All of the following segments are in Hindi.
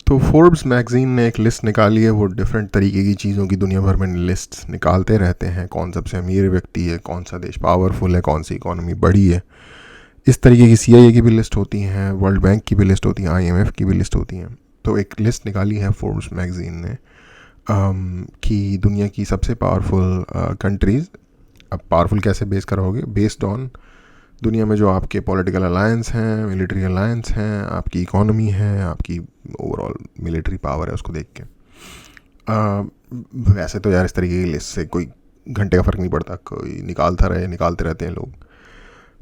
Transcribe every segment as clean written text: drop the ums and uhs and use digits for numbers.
तो फोर्ब्स मैगज़ीन ने एक लिस्ट निकाली है। वो डिफरेंट तरीके की चीज़ों की दुनिया भर में लिस्ट्स निकालते रहते हैं। कौन सबसे अमीर व्यक्ति है, कौन सा देश पावरफुल है, कौन सी इकोनॉमी बड़ी है। इस तरीके की CIA की भी लिस्ट होती हैं, वर्ल्ड बैंक की भी लिस्ट होती हैं, IMF की भी लिस्ट होती हैं। तो एक लिस्ट निकाली है फोर्ब्स मैगज़ीन ने कि दुनिया की सबसे पावरफुल कंट्रीज़। अब पावरफुल कैसे बेस करोगे? बेस्ड ऑन दुनिया में जो आपके पॉलिटिकल अलायंस हैं, मिलिट्री अलायंस हैं, आपकी इकोनॉमी है, आपकी ओवरऑल मिलिट्री पावर है, उसको देख के। वैसे तो यार इस तरीके की लिस्ट से कोई घंटे का फ़र्क नहीं पड़ता, कोई निकालते रहते हैं लोग।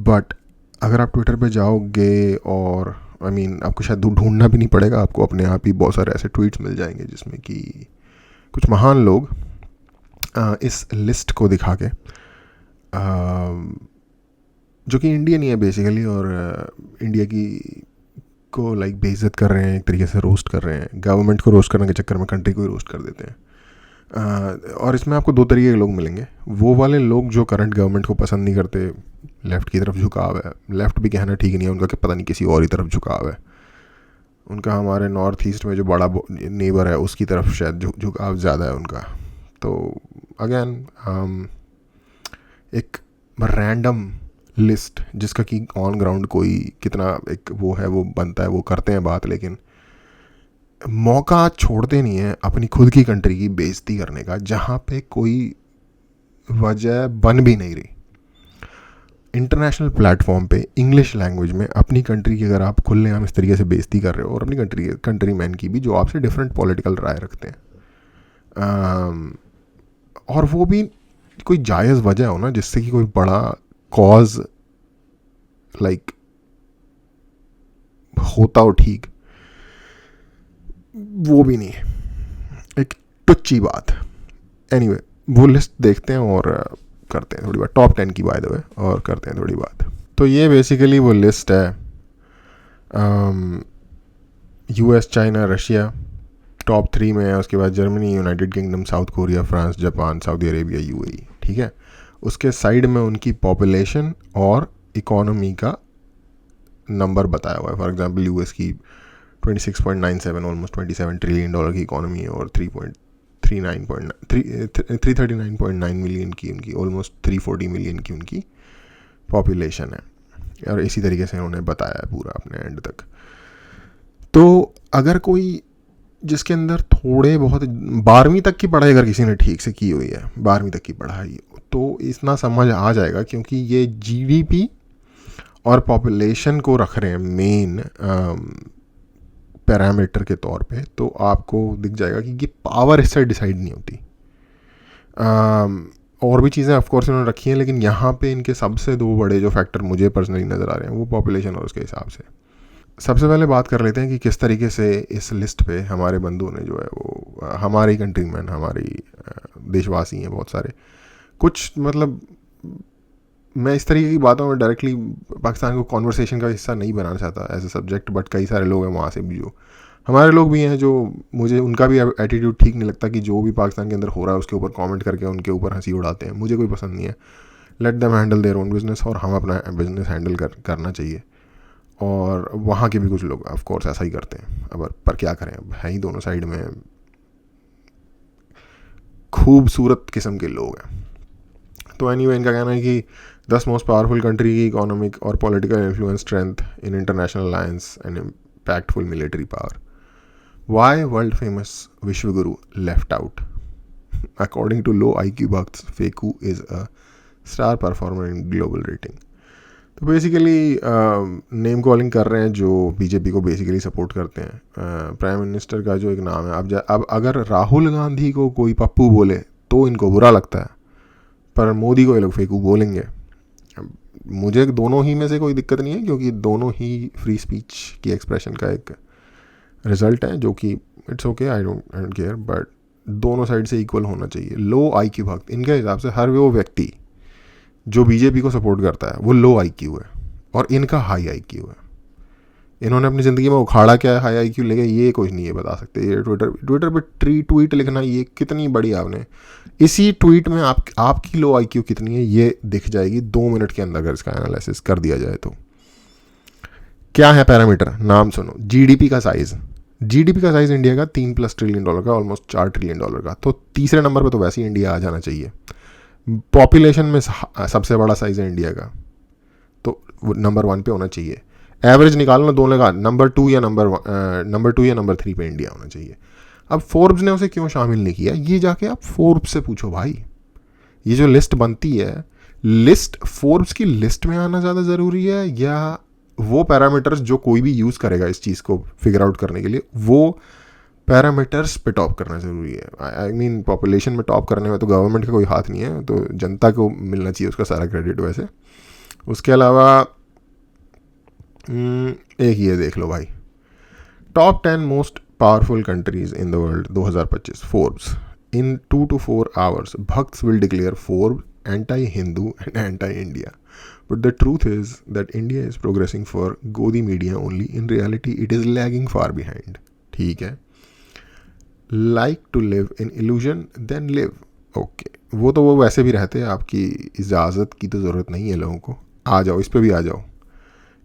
बट अगर आप ट्विटर पे जाओगे और आपको शायद ढूंढना भी नहीं पड़ेगा, आपको अपने आप ही बहुत सारे ऐसे ट्वीट्स मिल जाएंगे जिसमें कि कुछ महान लोग इस लिस्ट को दिखा के, जो कि इंडियन ही है बेसिकली, और इंडिया की को बेइज्जत कर रहे हैं, एक तरीके से रोस्ट कर रहे हैं। गवर्नमेंट को रोस्ट करने के चक्कर में कंट्री को ही रोस्ट कर देते हैं। और इसमें आपको दो तरीके के लोग मिलेंगे। वो वाले लोग जो करंट गवर्नमेंट को पसंद नहीं करते, लेफ़्ट की तरफ झुकाव है। लेफ़्ट भी कहना ठीक नहीं है उनका, कि पता नहीं किसी और ही तरफ झुकाव है उनका। हमारे नॉर्थ ईस्ट में जो बड़ा नेबर है उसकी तरफ शायद झुकाव ज़्यादा है उनका। तो अगेन एक रैंडम लिस्ट जिसका कि ऑन ग्राउंड कोई कितना एक वो है, वो बनता है, वो करते हैं बात, लेकिन मौका छोड़ते नहीं है अपनी खुद की कंट्री की बेइज्जती करने का, जहाँ पे कोई वजह बन भी नहीं रही। इंटरनेशनल प्लेटफॉर्म पे इंग्लिश लैंग्वेज में अपनी कंट्री की अगर आप खुलेआम इस तरीके से बेइज्जती कर रहे हो, और अपनी कंट्री मैन की भी, जो आपसे डिफरेंट पॉलिटिकल राय रखते हैं, और वो भी कोई जायज़ वजह हो ना, जिससे कि कोई बड़ा कॉज होता हो ठीक, वो भी नहीं है, एक टुच्ची बात। एनीवे, वो लिस्ट देखते हैं और करते हैं थोड़ी बात। टॉप 10 की बाय द वे, और करते हैं थोड़ी बात। तो ये बेसिकली वो लिस्ट है। US, चाइना, रशिया टॉप 3 में है। उसके बाद Germany, United kingdom, south Korea, France, Japan, Saudi Arabia, UAE। ठीक है। उसके साइड में उनकी पॉपुलेशन और इकोनॉमी का नंबर बताया हुआ है। फॉर एग्जांपल US की 26.97 ऑलमोस्ट $27 ट्रिलियन की इकोनॉमी है, और 339.9 मिलियन की उनकी, ऑलमोस्ट 340 मिलियन की उनकी पॉपुलेशन है। और इसी तरीके से उन्होंने बताया है पूरा अपने एंड तक। तो अगर कोई जिसके अंदर थोड़े बहुत 12वीं तक की पढ़ाई अगर किसी ने ठीक से की हुई है, 12वीं तक की पढ़ाई, तो इतना समझ आ जाएगा, क्योंकि ये GDP और पॉपुलेशन को रख रहे हैं मेन पैरामीटर के तौर पे, तो आपको दिख जाएगा कि ये पावर इससे डिसाइड नहीं होती। और भी चीज़ें ऑफकोर्स इन्होंने रखी हैं, लेकिन यहाँ पे इनके सबसे दो बड़े जो फैक्टर मुझे पर्सनली नज़र आ रहे हैं, वो पॉपुलेशन और उसके हिसाब से। सबसे पहले बात कर लेते हैं कि किस तरीके से इस लिस्ट पे हमारे बंधुओं ने जो है वो, हमारी कंट्रीमैन, हमारी देशवासी हैं बहुत सारे, कुछ मैं इस तरीके की बातों में डायरेक्टली पाकिस्तान को कॉन्वर्सेशन का हिस्सा नहीं बनाना चाहता एज ए सब्जेक्ट, बट कई सारे लोग हैं वहाँ से भी, जो हमारे लोग भी हैं, जो मुझे उनका भी एटीट्यूड ठीक नहीं लगता कि जो भी पाकिस्तान के अंदर हो रहा है उसके ऊपर कमेंट करके उनके ऊपर हंसी उड़ाते हैं। मुझे कोई पसंद नहीं है। Let them handle their own business, और हम अपना बिजनेस हैंडल करना चाहिए। और वहाँ के भी कुछ लोग ऑफ कोर्स ऐसा ही करते हैं। अब पर क्या करें, अब है ही दोनों साइड में खूबसूरत किस्म के लोग हैं। तो एनीवे, इनका कहना है कि 10 मोस्ट पावरफुल कंट्री की इकोनॉमिक और political influence, strength in international alliance and impactful military power. Why world famous विश्वगुरु left out? According to low IQ bucks, Feku is a star performer in global rating. तो बेसिकली नेम कॉलिंग कर रहे हैं जो BJP को बेसिकली सपोर्ट करते हैं। प्राइम मिनिस्टर का जो एक नाम है, अब अगर राहुल गांधी को कोई पप्पू बोले तो इनको बुरा लगता है, पर मोदी को ये लोग फेकू बोलेंगे। मुझे दोनों ही में से कोई दिक्कत नहीं है, क्योंकि दोनों ही फ्री स्पीच की एक्सप्रेशन का एक रिजल्ट है, जो कि it's okay, I don't care, but दोनों साइड से इक्वल होना चाहिए। लो IQ भक्त, इनके हिसाब से हर वो व्यक्ति जो BJP को सपोर्ट करता है वो लो IQ है, और इनका हाई IQ है। इन्होंने अपनी ज़िंदगी में उखाड़ा क्या है हाई IQ लेके, ये कुछ नहीं है बता सकते। ये ट्विटर पे ट्वीट लिखना, ये कितनी बड़ी आपने, इसी ट्वीट में आपकी लो IQ कितनी है ये दिख जाएगी 2 मिनट के अंदर, अगर इसका एनालिसिस कर दिया जाए तो। क्या है पैरामीटर, नाम सुनो। GDP का साइज़, जीडीपी का साइज़ इंडिया का $3+ ट्रिलियन का, ऑलमोस्ट $4 ट्रिलियन का, तो तीसरे नंबर पे तो वैसे ही इंडिया आ जाना चाहिए। पॉपुलेशन में सबसे बड़ा साइज़ है इंडिया का, तो नंबर 1 पे होना चाहिए। एवरेज निकालना दोनों का, नंबर 2 या नंबर 3 पे इंडिया होना चाहिए। अब फोर्ब्स ने उसे क्यों शामिल नहीं किया, ये जाके आप फोर्ब्स से पूछो भाई। ये जो लिस्ट बनती है, लिस्ट फोर्ब्स की लिस्ट में आना ज़्यादा ज़रूरी है, या वो पैरामीटर्स जो कोई भी यूज़ करेगा इस चीज़ को फिगर आउट करने के लिए, वो पैरामीटर्स पे टॉप करना ज़रूरी है। आई मीन पॉपुलेशन में टॉप करने में तो गवर्नमेंट का कोई हाथ नहीं है, तो जनता को मिलना चाहिए उसका सारा क्रेडिट। वैसे उसके अलावा एक ये देख लो भाई, top 10 most powerful countries in the world 2025 Forbes. In 2 to 4 hours bhakts will declare फोर्ब anti Hindu and anti India, but the truth is that India is progressing for Godi media only. In reality it is lagging far behind. ठीक है, like to live in illusion then live. Okay, वो तो वो वैसे भी रहते हैं, आपकी इजाज़त की तो ज़रूरत नहीं है लोगों को। आ जाओ, इस पे भी आ जाओ।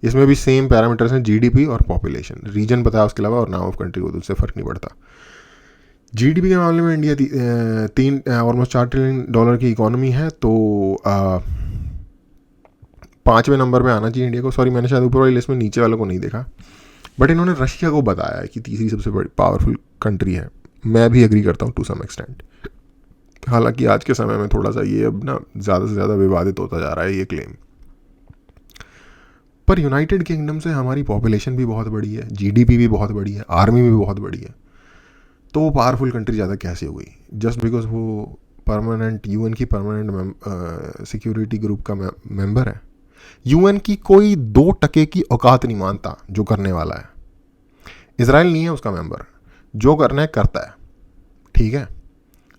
इसमें भी सेम पैरामीटर्स हैं, जीडीपी और पॉपुलेशन, रीजन पता है उसके अलावा, और नाम ऑफ कंट्री को तो उससे फ़र्क नहीं पड़ता। जीडीपी के मामले में इंडिया ऑलमोस्ट $4 ट्रिलियन की इकोनॉमी है, तो 5वें नंबर पे आना चाहिए इंडिया को। सॉरी, मैंने शायद ऊपर वाली लिस्ट में नीचे वालों को नहीं देखा, बट इन्होंने रशिया को बताया है कि तीसरी सबसे बड़ी पावरफुल कंट्री है। मैं भी एग्री करता हूँ टू सम एक्सटेंट। हालांकि आज के समय में थोड़ा सा ये अब ना ज़्यादा से ज़्यादा विवादित होता जा रहा है ये क्लेम। पर यूनाइटेड किंगडम से हमारी पॉपुलेशन भी बहुत बड़ी है, जीडीपी भी बहुत बड़ी है, आर्मी भी बहुत बड़ी है, तो वो पावरफुल कंट्री ज़्यादा कैसे हो गई? जस्ट बिकॉज वो परमानेंट यूएन की परमानेंट सिक्योरिटी ग्रुप का मेंबर है। यूएन की कोई 2% की औकात नहीं मानता जो करने वाला है। इजराइल नहीं है उसका मेंबर, जो करना है करता है, ठीक है।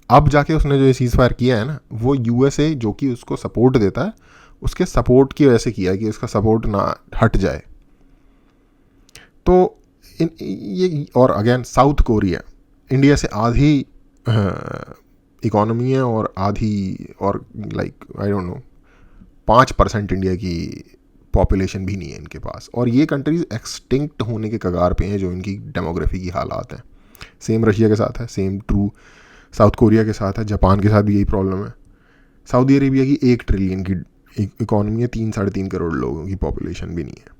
अब जाके उसने जो ये सीज फायर किया है ना, वो यूएसए जो कि उसको सपोर्ट देता है, उसके सपोर्ट की वजह से किया है कि उसका सपोर्ट ना हट जाए। तो ये, और अगेन साउथ कोरिया इंडिया से आधी इकोनॉमी है, और आधी, और like I don't know 5% India की पॉपुलेशन भी नहीं है इनके पास, और ये कंट्रीज एक्सटिंक्ट होने के कगार पे हैं जो इनकी डेमोग्राफी की हालात हैं। सेम रशिया के साथ है, सेम ट्रू साउथ कोरिया के साथ है, जापान के साथ भी यही प्रॉब्लम है। सऊदी अरेबिया की 1 ट्रिलियन की इकोनॉमी है, 3-3.5 करोड़ लोगों की पॉपुलेशन भी नहीं है,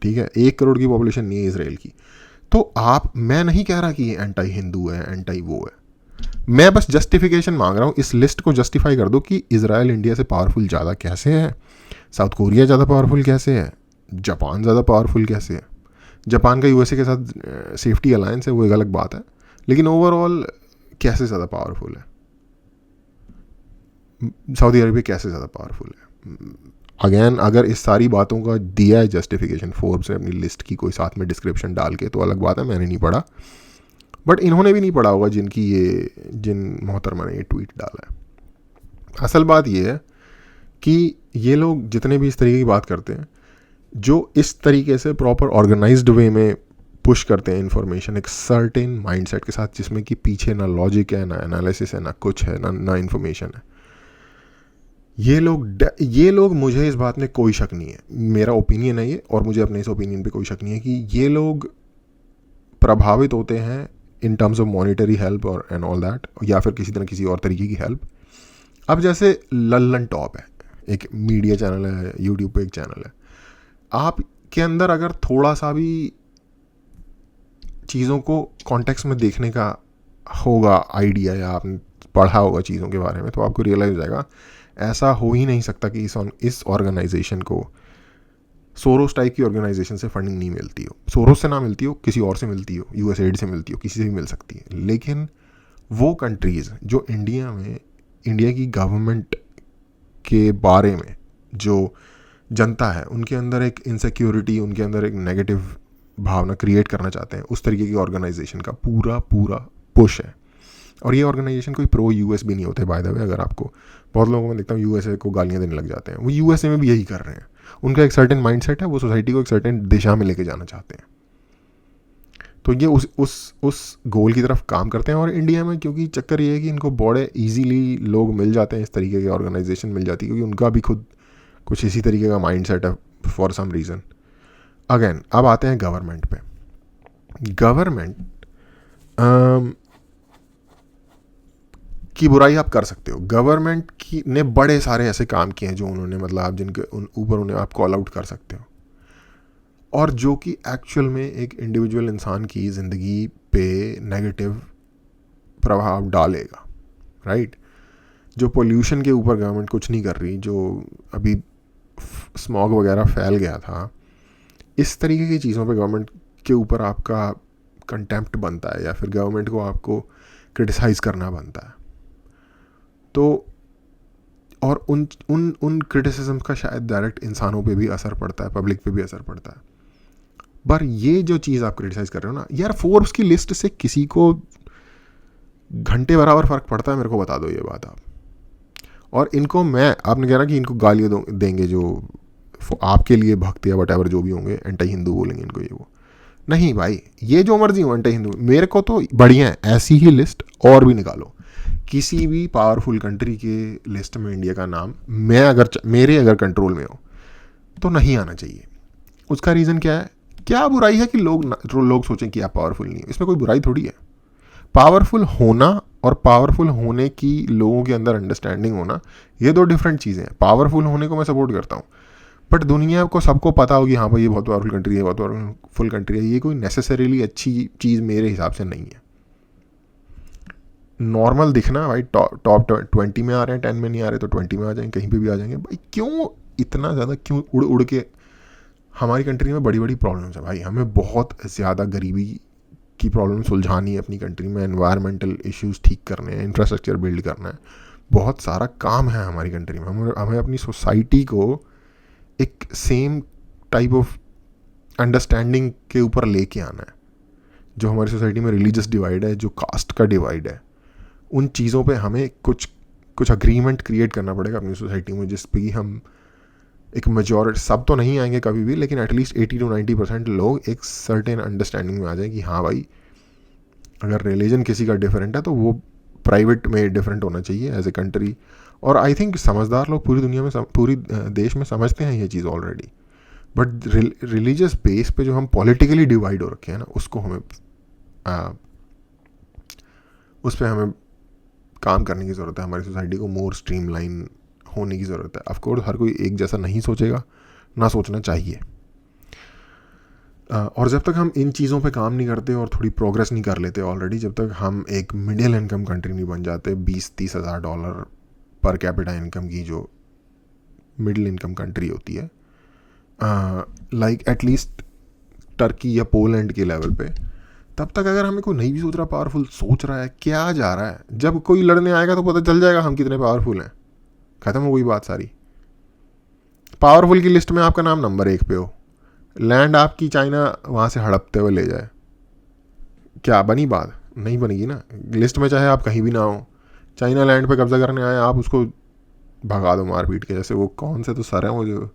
ठीक है। 1 करोड़ की पॉपुलेशन नहीं है इसराइल की। तो मैं नहीं कह रहा कि ये एंटी हिंदू है, एंटी वो है, मैं बस जस्टिफिकेशन मांग रहा हूँ। इस लिस्ट को जस्टिफाई कर दो कि इजराइल इंडिया से पावरफुल ज़्यादा कैसे है, साउथ कोरिया ज़्यादा पावरफुल कैसे है, जापान ज़्यादा पावरफुल कैसे है। जापान का यूएसए के साथ सेफ्टी अलायंस है, वो एक अलग बात है, लेकिन ओवरऑल कैसे ज़्यादा पावरफुल है, सऊदी अरेबिया कैसे ज़्यादा पावरफुल है। अगेन, अगर इस सारी बातों का दिया है जस्टिफिकेशन फोर्ब्स ने अपनी लिस्ट की कोई साथ में डिस्क्रिप्शन डाल के, तो अलग बात है, मैंने नहीं पढ़ा, बट इन्होंने भी नहीं पढ़ा होगा जिन मोहतरमा ने ये ट्वीट डाला है। असल बात ये है कि ये लोग जितने भी इस तरीके की बात करते हैं, जो इस तरीके से प्रॉपर ऑर्गेनाइज्ड वे में पुश करते हैं इन्फॉर्मेशन एक सर्टेन माइंडसेट के साथ, जिसमें कि पीछे ना लॉजिक है, ना एनालिसिस है, ना कुछ है, ना इन्फॉर्मेशन है, ये लोग मुझे इस बात में कोई शक नहीं है, मेरा ओपिनियन है ये, और मुझे अपने इस ओपिनियन पे कोई शक नहीं है कि ये लोग प्रभावित होते हैं in terms of monetary help और एंड ऑल दैट, या फिर किसी तरह किसी और तरीके की हेल्प। अब जैसे लल्लन टॉप है, एक मीडिया चैनल है, यूट्यूब पे एक चैनल है, आप के अंदर अगर थोड़ा सा भी चीज़ों को कॉन्टेक्स्ट में देखने का होगा आइडिया, या आपने पढ़ा होगा चीज़ों के बारे में, तो आपको रियलाइज हो जाएगा ऐसा हो ही नहीं सकता कि इस ऑर्गेनाइजेशन को सोरोस टाइप की ऑर्गेनाइजेशन से फंडिंग नहीं मिलती हो। सोरोस से ना मिलती हो, किसी और से मिलती हो, यूएसएड से मिलती हो, किसी से भी मिल सकती है, लेकिन वो कंट्रीज़ जो इंडिया की गवर्नमेंट के बारे में जो जनता है, उनके अंदर एक इनसिक्योरिटी, उनके अंदर एक नेगेटिव भावना क्रिएट करना चाहते हैं, उस तरीके की ऑर्गेनाइजेशन का पूरा पुश है। और ये ऑर्गेनाइजेशन कोई प्रो यूएस भी नहीं होते, बाय द वे। अगर आपको बहुत लोगों को मैं देखता हूँ यूएसए को गालियाँ देने लग जाते हैं, वो यूएसए में भी यही कर रहे हैं। उनका एक सर्टेन माइंडसेट है, वो सोसाइटी को एक सर्टेन दिशा में लेके जाना चाहते हैं, तो ये उस गोल की तरफ काम करते हैं। और इंडिया में क्योंकि चक्कर ये है कि इनको बड़े ईजीली लोग मिल जाते हैं, इस तरीके की ऑर्गेनाइजेशन मिल जाती है, क्योंकि उनका भी खुद कुछ इसी तरीके का माइंडसेट है फॉर सम रीज़न। अगेन, अब आते हैं गवर्नमेंट पे। गवर्नमेंट की बुराई आप कर सकते हो। गवर्नमेंट की ने बड़े सारे ऐसे काम किए हैं जो उन्होंने मतलब आप जिनके ऊपर उन्हें आप कॉल आउट कर सकते हो, और जो कि एक्चुअल में एक इंडिविजुअल इंसान की ज़िंदगी पे नेगेटिव प्रभाव डालेगा, राइट। जो पोल्यूशन के ऊपर गवर्नमेंट कुछ नहीं कर रही, जो अभी स्मॉग वगैरह फैल गया था, इस तरीके की चीज़ों पे गवर्नमेंट के ऊपर आपका कंटेम्प्ट बनता है या फिर गवर्नमेंट को आपको क्रिटिसाइज़ करना बनता है। तो और उन उन उन क्रिटिसिज्म का शायद डायरेक्ट इंसानों पे भी असर पड़ता है, पब्लिक पे भी असर पड़ता है। पर ये जो चीज़ आप क्रिटिसाइज़ कर रहे हो ना यार, फोर्ब्स की लिस्ट से किसी को घंटे बराबर फ़र्क पड़ता है, मेरे को बता दो ये बात आप। और इनको मैं, आपने कह रहा कि इनको गालियाँ देंगे जो आपके लिए भक्त या वट जो भी होंगे, एंटी हिंदू बोलेंगे इनको, ये वो नहीं भाई, ये जो मर्जी हो एंटी हिंदू, मेरे को तो बढ़िया है ऐसी ही लिस्ट और भी निकालो। किसी भी पावरफुल कंट्री के लिस्ट में इंडिया का नाम मेरे अगर कंट्रोल में हो तो नहीं आना चाहिए। उसका रीज़न क्या है? क्या बुराई है कि लोग सोचें कि आप पावरफुल नहीं हो? इसमें कोई बुराई थोड़ी है। पावरफुल होना और पावरफुल होने की लोगों के अंदर अंडरस्टैंडिंग होना, ये दो डिफरेंट चीज़ें हैं। पावरफुल होने को मैं सपोर्ट करता हूँ, बट दुनिया को सबको पता होगी हाँ भाई ये बहुत पावरफुल कंट्री है, बहुत पावरफुल कंट्री है, ये कोई नेसेसरीली अच्छी चीज़ मेरे हिसाब से नहीं है। नॉर्मल दिखना भाई, टॉप 20 में आ रहे हैं, 10 में नहीं आ रहे तो 20 में आ जाएंगे, कहीं पे भी आ जाएंगे भाई। क्यों इतना ज़्यादा, क्यों उड़ उड़ के? हमारी कंट्री में बड़ी बड़ी प्रॉब्लम्स है भाई, हमें बहुत ज़्यादा गरीबी की प्रॉब्लम सुलझानी है अपनी कंट्री में, एनवायरमेंटल इश्यूज ठीक करने हैं, इंफ्रास्ट्रक्चर बिल्ड करना है, बहुत सारा काम है हमारी कंट्री में। हमें अपनी सोसाइटी को एक सेम टाइप ऑफ अंडरस्टैंडिंग के ऊपर लेके आना है। जो हमारी सोसाइटी में रिलीजियस डिवाइड है, जो कास्ट का डिवाइड है, उन चीज़ों पे हमें कुछ अग्रीमेंट क्रिएट करना पड़ेगा अपनी सोसाइटी में, जिस पे कि हम एक मेजॉरिटी, सब तो नहीं आएंगे कभी भी, लेकिन एटलीस्ट 80 to 90% लोग एक सर्टेन अंडरस्टैंडिंग में आ जाए कि हाँ भाई अगर रिलीजन किसी का डिफरेंट है तो वो प्राइवेट में डिफरेंट होना चाहिए एज ए कंट्री। और आई थिंक समझदार लोग पूरी दुनिया में पूरी देश में समझते हैं ये चीज़ ऑलरेडी। बट रिलीजियस बेस पे जो हम पॉलिटिकली डिवाइड हो रखे हैं ना, उसको हमें उस पर हमें काम करने की ज़रूरत है। हमारी सोसाइटी को मोर स्ट्रीमलाइन होने की ज़रूरत है। ऑफकोर्स हर कोई एक जैसा नहीं सोचेगा, ना सोचना चाहिए। और जब तक हम इन चीज़ों पे काम नहीं करते और थोड़ी प्रोग्रेस नहीं कर लेते ऑलरेडी, जब तक हम एक मिडिल इनकम कंट्री नहीं बन जाते, 20-30 हज़ार डॉलर पर कैपिटा इनकम की जो मिडिल इनकम कंट्री होती है, लाइक एटलीस्ट टर्की या पोलैंड के लेवल पे, तब तक अगर हमें कोई नहीं भी सोच रहा, पावरफुल सोच रहा है, क्या जा रहा है? जब कोई लड़ने आएगा तो पता चल जाएगा हम कितने पावरफुल हैं, ख़त्म हो गई बात सारी। पावरफुल की लिस्ट में आपका नाम नंबर 1 पे हो, लैंड आपकी चाइना वहाँ से हड़पते हुए ले जाए, क्या बनी बात? नहीं बनेगी ना। लिस्ट में चाहे आप कहीं भी ना हो, चाइना लैंड पे कब्जा करने आए, आप उसको भगा दो मार पीट के। जैसे वो कौन से तो सर हैं वो जो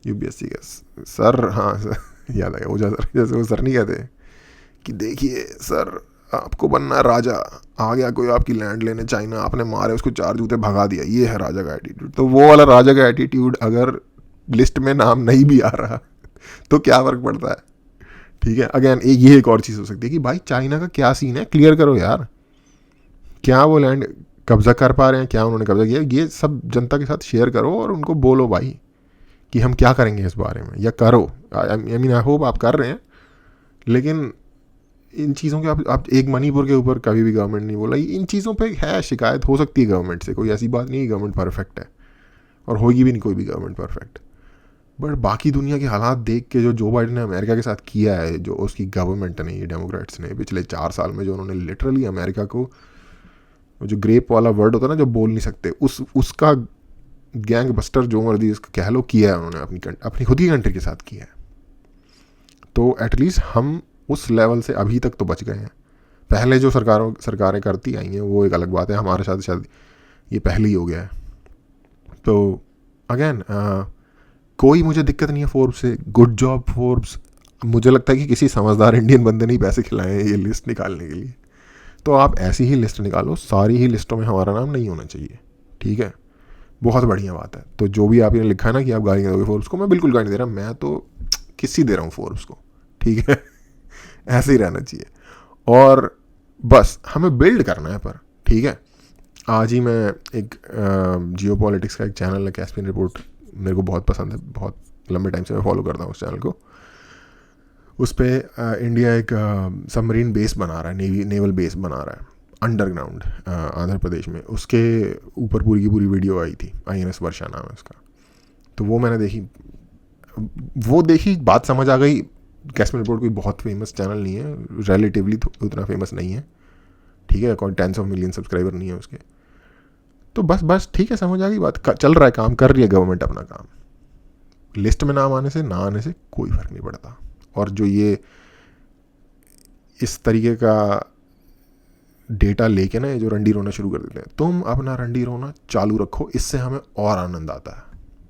UPSC के सर, हाँ सर, याद आ गया वो जैसे वो सर नहीं कहते कि देखिए सर आपको बनना है राजा, आ गया कोई आपकी लैंड लेने चाइना, आपने मारे उसको 4 जूते भगा दिया, ये है राजा का एटीट्यूड। तो वो वाला राजा का एटीट्यूड अगर लिस्ट में नाम नहीं भी आ रहा तो क्या फ़र्क पड़ता है? ठीक है, अगेन ये एक और चीज़ हो सकती है कि भाई चाइना का क्या सीन है, क्लियर करो यार। क्या वो लैंड कब्जा कर पा रहे हैं, क्या उन्होंने कब्जा किया, ये सब जनता के साथ शेयर करो और उनको बोलो भाई कि हम क्या करेंगे इस बारे में, या करो। आई मीन आई होप आप कर रहे हैं, लेकिन इन चीज़ों के आप एक मणिपुर के ऊपर कभी भी गवर्नमेंट नहीं बोला। इन चीज़ों पे है शिकायत हो सकती है गवर्नमेंट से, कोई ऐसी बात नहीं है गवर्नमेंट परफेक्ट है, और होगी भी नहीं कोई भी गवर्नमेंट परफेक्ट। बट बाकी दुनिया के हालात देख के जो बाइडेन ने अमेरिका के साथ किया है, जो उसकी गवर्नमेंट ने, ये डेमोक्रेट्स ने पिछले 4 साल में, जो उन्होंने लिटरली अमेरिका को, जो ग्रेप वाला वर्ड होता है ना जो बोल नहीं सकते, उसका गैंग बस्टर जो मर्जी कह लो किया है उन्होंने, अपनी खुद की कंट्री के साथ किया है। तो एटलीस्ट हम उस लेवल से अभी तक तो बच गए हैं। पहले जो सरकारें करती आई हैं वो एक अलग बात है, हमारे साथ शायद ये पहले ही हो गया है। तो अगेन कोई मुझे दिक्कत नहीं है फोर्ब्स से, गुड जॉब फोर्ब्स। मुझे लगता है कि किसी समझदार इंडियन बंदे ने पैसे खिलाए हैं ये लिस्ट निकालने के लिए। तो आप ऐसी ही लिस्ट निकालो, सारी ही लिस्टों में हमारा नाम नहीं होना चाहिए, ठीक है? बहुत बढ़िया बात है। तो जो भी आपने लिखा है ना कि आप गाली दोगे फोर्ब्स को, मैं बिल्कुल गाली नहीं दे रहा, मैं तो किसी दे रहा हूँ फोर्ब्स को, ठीक है? ऐसे ही रहना चाहिए। और बस हमें बिल्ड करना है पर, ठीक है। आज ही मैं एक जियो पॉलिटिक्स का एक चैनल है कैस्पियन रिपोर्ट, मेरे को बहुत पसंद है, बहुत लंबे टाइम से मैं फॉलो करता हूँ उस चैनल को। उस पर इंडिया एक सबमरीन बेस बना रहा है, नेवल बेस बना रहा है अंडरग्राउंड आंध्र प्रदेश में। उसके ऊपर पूरी की पूरी वीडियो आई थी, INS वर्षा नाम है उसका। तो वो मैंने देखी, बात समझ आ गई। कैस्पियन रिपोर्ट कोई बहुत फेमस चैनल नहीं है, रिलेटिवली उतना फेमस नहीं है, ठीक है, कोई 10 मिलियन सब्सक्राइबर नहीं है उसके। तो बस ठीक है, समझ आ गई बात, चल रहा है काम, कर रही है गवर्नमेंट अपना काम। लिस्ट में नाम आने से ना आने से कोई फर्क नहीं पड़ता। और जो ये इस तरीके का डेटा लेके ना जो रंडी रोना शुरू कर देते हैं, तुम अपना रंडी रोना चालू रखो, इससे हमें और आनंद आता है।